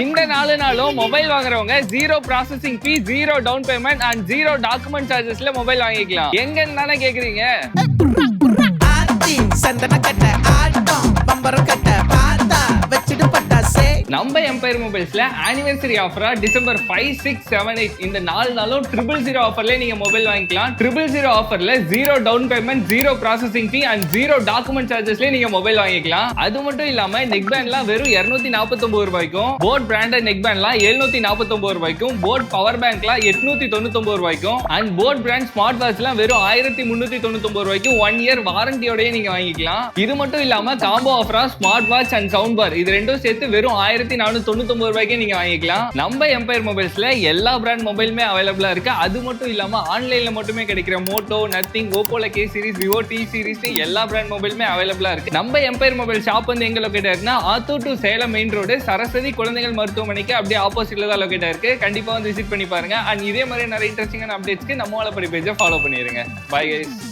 இந்த 4 நாளும் மொபைல் வாங்குறவங்க zero processing fee, zero down payment and zero document சார்ஜஸ்ல மொபைல் வாங்கிக்கலாம். எங்கன்னு தானே கேக்குறீங்க? நம்ம எம்பயர் மொபைல்ஸ்ல ஆனிவர்சரி ஆஃபரா டிசம்பர் 5, 6, 7, 8 இந்த 4 நாளும் 000 ஆஃபர்ல நீங்க மொபைல் வாங்கிக்கலாம். 000 ஆஃபர்ல zero down payment, zero processing fee and zero document சார்ஜஸ்ல நீங்க மொபைல் வாங்கிக்கலாம். அது மட்டும் இல்லாம நெக் பேண்ட்லாம் வெறும் 249 ரூபாய்க்கும், போட் பிராண்டட் நெக் பேண்ட்லாம் 799 ரூபாய்க்கும், போட் பவர் பேங்க்லாம் 899 ரூபாய்க்கும் அண்ட் போட் பிராண்ட் ஸ்மார்ட் வாட்ச்லாம் வெறும் 1399 ரூபாய்க்கும் 1 இயர் வாரண்டியோடய நீங்க வாங்கிக்கலாம். இது மட்டும் இல்லாம காம்போ ஆஃபரா smart watch and sound bar இது ரெண்டும் சேர்த்து வெறும் 1499 ரூபாய்க்கு நீங்க வாங்கிக்கலாம். நம்ம எம்பயர் மொபைல்ஸ்ல எல்லா பிராண்ட் மொபைலுமே அவைலபிளா இருக்கு. அது மட்டும் இல்லாம ஆன்லைன்ல மட்டுமே கிடைக்கிற மோட்டோ, நத்திங், ஓப்போல K series, Vivo T series எல்லா பிராண்ட் மொபைலுமே அவைலபிளா இருக்கு. நம்ம எம்பயர் மொபைல் ஷாப் வந்து எங்க லொகேட் ஆயிருக்குன்னா Attur to Salem main road, Saraswati குழந்தைகள் மருத்துவமனைக்கு அப்படியே ஆப்போசிட்ல தான் லொகேட் ஆயிருக்கு. கண்டிப்பா வந்து விசிட் பண்ணி பாருங்க. அண்ட் இதே மாதிரி நிறைய இன்ட்ரெஸ்டிங்கான அப்டேட்ஸ்க்கு நம்ம வாழப்படி பேஜை ஃபாலோ பண்ணிருங்க. Bye guys.